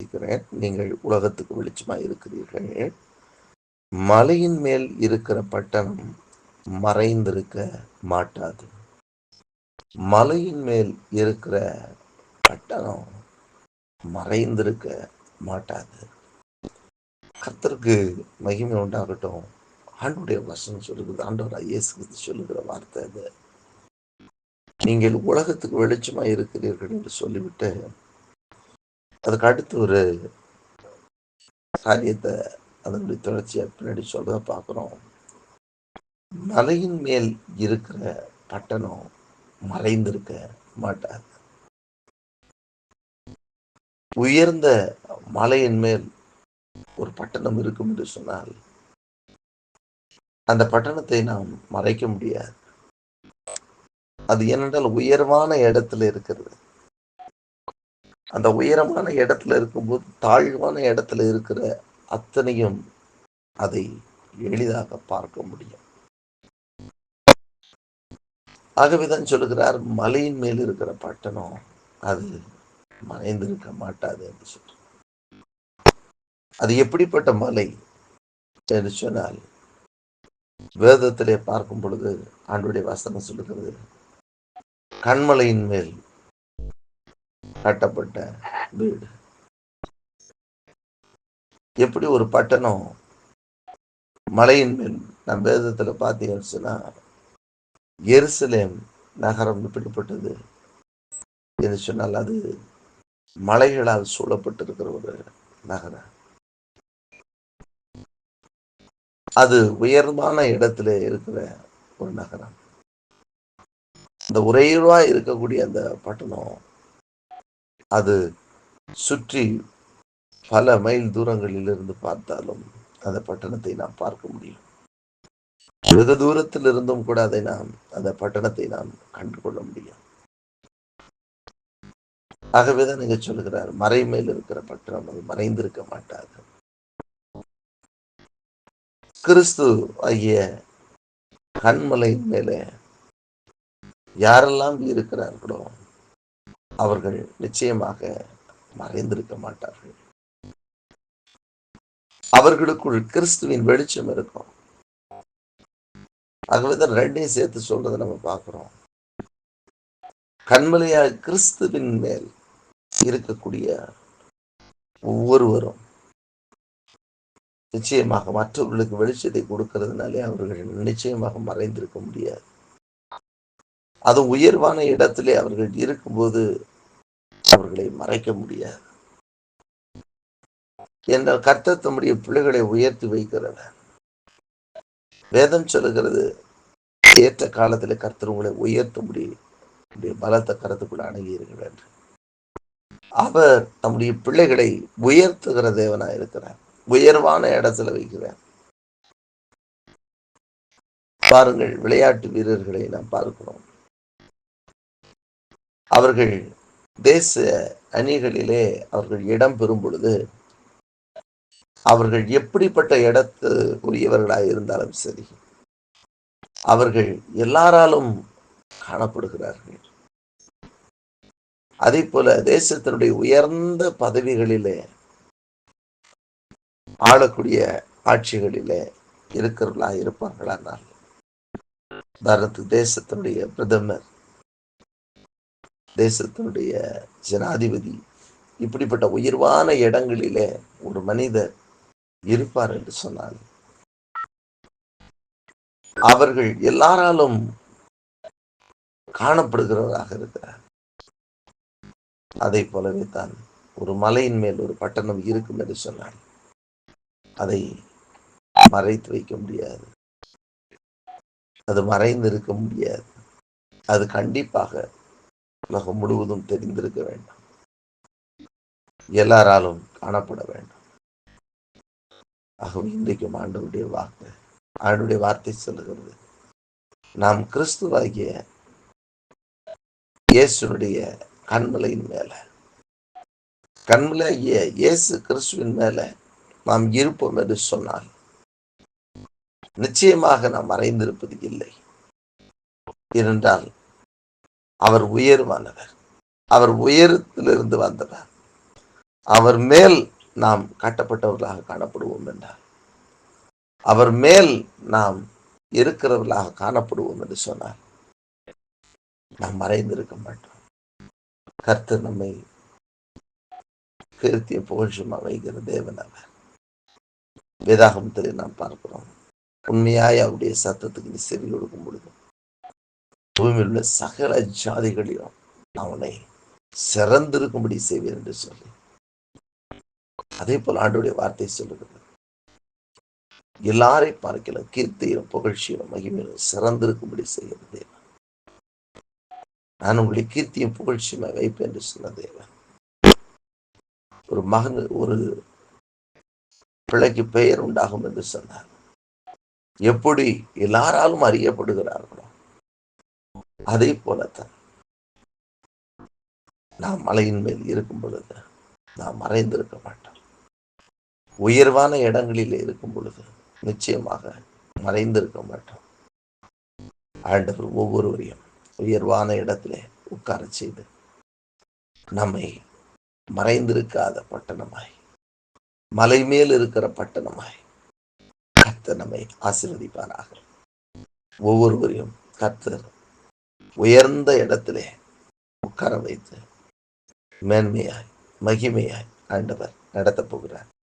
வாசிக்கிறேன். நீங்கள் உலகத்துக்கு வெளிச்சமாய் இருக்கிறீர்கள். மலையின் மேல் இருக்கிற பட்டணம் மறைந்திருக்க மாட்டாது. மலையின் மேல் இருக்கிற பட்டணம் மறைந்திருக்க மாட்டாது. கர்த்தருக்கு மகிமை உண்டாகட்டும். ஆண்டுடைய வசனம் சொல்லுகிறது, ஆண்டவராய் இயேசு கிறிஸ்து சொல்லுகிற வார்த்தை அது. நீங்கள் உலகத்துக்கு வெளிச்சமாய் இருக்கிறீர்கள் என்று சொல்லிவிட்டு அதுக்கு அடுத்து ஒரு காரியத்தை அதனுடைய தொடர்ச்சியா பின்னாடி சொல்றத பார்க்கிறோம். மலையின் மேல் இருக்கிற பட்டணம் மறைந்திருக்க மாட்டாது. உயர்ந்த மலையின் மேல் ஒரு பட்டணம் இருக்கும் என்று சொன்னால் அந்த பட்டணத்தை நாம் மறைக்க முடியாது. அது ஏனென்றால் உயர்வான இடத்துல இருக்கிறது. அந்த உயரமான இடத்துல இருக்கும்போது தாழ்வான இடத்துல இருக்கிற அத்தனையும் அதை எளிதாக பார்க்க முடியும். ஆகவேதான் சொல்லுகிறார், மலையின் மேல் இருக்கிற பட்டணம் அது மறைந்திருக்க மாட்டாது என்று சொல்ற. அது எப்படிப்பட்ட மலை என்று சொன்னால், வேதத்திலே பார்க்கும் பொழுது ஆண்டுடைய வசனம் சொல்லுகிறது, கண்மலையின் மேல் கட்டப்பட்ட வீடு. எப்படி ஒரு பட்டணம் மலையின் மேல், நம் வேதத்துல பார்த்தீங்கன்னு சொன்னா எருசலேம் நகரம் எப்படிப்பட்டது என்று சொன்னால் அது மலைகளால் சூழப்பட்டிருக்கிற ஒரு நகரம். அது உயர்வான இடத்துல இருக்கிற ஒரு நகரம். அந்த உறைவா இருக்கக்கூடிய அந்த பட்டணம் அது சுற்றி பல மைல் தூரங்களில் இருந்து பார்த்தாலும் அந்த பட்டணத்தை நாம் பார்க்க முடியும். வெகு தூரத்தில் இருந்தும் கூட அந்த பட்டணத்தை நாம் கண்டுகொள்ள முடியும். ஆகவேதான் நீங்க சொல்லுகிறார், மறை மேல் இருக்கிற பட்டணம் அது மறைந்திருக்க மாட்டாது. கிறிஸ்து ஆகிய கண்மலை மேலே யாரெல்லாம் இருக்கிறார்களோ அவர்கள் நிச்சயமாக மறைந்திருக்க மாட்டார்கள். அவர்களுக்குள் கிறிஸ்துவின் வெளிச்சம் இருக்கும். ஆகவேதான் ரெண்டையும் சேர்த்து சொல்றதை நம்ம பார்க்கிறோம். கண்மலையாய் கிறிஸ்துவின் மேல் இருக்கக்கூடிய ஒவ்வொருவரும் நிச்சயமாக மற்றவர்களுக்கு வெளிச்சத்தை கொடுக்கிறதுனாலே அவர்கள் நிச்சயமாக மறைந்திருக்க முடியாது. அது உயர்வான இடத்திலே அவர்கள் இருக்கும்போது அவர்களை மறைக்க முடியாது. என்றால் கர்த்தர் தம்முடைய பிள்ளைகளை உயர்த்தி வைக்கிறவர். வேதம் சொல்லுகிறது, ஏற்ற காலத்தில் கர்த்தர் உங்களை உயர்த்த முடியும், பலத்த கருத்துக்குள்ள அணுகியிருக்கிறார் என்று. அவர் தம்முடைய பிள்ளைகளை உயர்த்துகிற தேவனாய் இருக்கிறார். உயர்வான இடத்துல வைக்கிறார். பாருங்கள், விளையாட்டு வீரர்களை நாம் பார்க்கிறோம். அவர்கள் தேச அணிகளிலே அவர்கள் இடம் பெறும் பொழுது அவர்கள் எப்படிப்பட்ட இடத்து உரியவர்களாக இருந்தாலும் சரி, அவர்கள் எல்லாராலும் காணப்படுகிறார்கள். அதே போல தேசத்தினுடைய உயர்ந்த பதவிகளிலே ஆளக்கூடிய ஆட்சிகளிலே இருக்கிறவர்களா இருப்பார்களானால், உதாரணத்துக்கு தேசத்தினுடைய பிரதமர், தேசத்தினுடைய ஜனாதிபதி, இப்படிப்பட்ட உயர்வான இடங்களிலே ஒரு மனிதர் இருப்பார் என்று சொன்னால் அவர்கள் எல்லாராலும் காணப்படுகிறவராக இருக்கிறார். அதை போலவே தான் ஒரு மலையின் மேல் ஒரு பட்டணம் இருக்கும் என்று சொன்னால் அதை மறைத்து வைக்க முடியாது. அது மறைந்து இருக்க முடியாது. அது கண்டிப்பாக உலகம் முழுவதும் தெரிந்திருக்க வேண்டும். எல்லாராலும் காணப்பட வேண்டும். ஆகவே இன்றைக்கும் ஆண்டவருடைய வார்த்தை சொல்லுகிறது, நாம் கிறிஸ்துவாகிய இயேசுனுடைய கண்மலையின் மேல, கண்மலையாகிய இயேசு கிறிஸ்துவின் மேல நாம் இருப்போம் என்று சொன்னால் நிச்சயமாக நாம் மறைந்திருப்பது இல்லை. ஏனென்றால் அவர் உயர்வானவர், அவர் உயரத்திலிருந்து வந்தவர், அவர் மேல் நாம் காட்டப்பட்டவர்களாக காணப்படுவோம் என்றார். அவர் மேல் நாம் இருக்கிறவர்களாக காணப்படுவோம் என்று சொன்னார். நாம் மறைந்திருக்க மாட்டோம். கர்த்தர் நம்மை கீர்த்திய புகழ்ச்சியுமா வைக்கிற தேவன் அவர். வேதாகமத்திலே நாம் பார்க்கிறோம், உண்மையாய் அவருடைய சத்தத்துக்கு நீ செவி கொடுக்கும் பொழுது பூமியில் உள்ள சகல ஜாதிகளிலும் அவனை சிறந்திருக்கும்படி செய்வேன் என்று சொல்லி, அதே போல் ஆண்டுடைய வார்த்தை சொல்லுகிறது, எல்லாரை பார்க்கலாம் கீர்த்தியிலும் புகழ்ச்சியிலும் மகிமையிலும் சிறந்திருக்கும்படி செய்கிற தேவன். நான் உங்களை கீர்த்தியும் புகழ்ச்சியுமா வைப்பேன் என்று சொன்ன தேவன். ஒரு மகன், ஒரு பிள்ளைக்கு பெயர் உண்டாகும் என்று சொன்னார். எப்படி எல்லாராலும் அறியப்படுகிறார்களோ அதே போலத்தான் நாம் மலையின் மேல் இருக்கும் பொழுது நாம் மறைந்திருக்க மாட்டோம். உயர்வான இடங்களில் இருக்கும் பொழுது நிச்சயமாக மறைந்திருக்க மாட்டோம். ஆண்டவர் ஒவ்வொருவரையும் உயர்வான இடத்திலே உட்கார செய்து நம்மை மறைந்திருக்காத பட்டணமாய், மலை மேல் இருக்கிற பட்டணமாய் கர்த்தர் நம்மை ஆசீர்வதிப்பாராக. ஒவ்வொருவரையும் கர்த்தர் உயர்ந்த இடத்திலே உட்கார வைத்து மேன்மையாய் மகிமையாய் ஆண்டவர் நடத்தப் போகிறார்.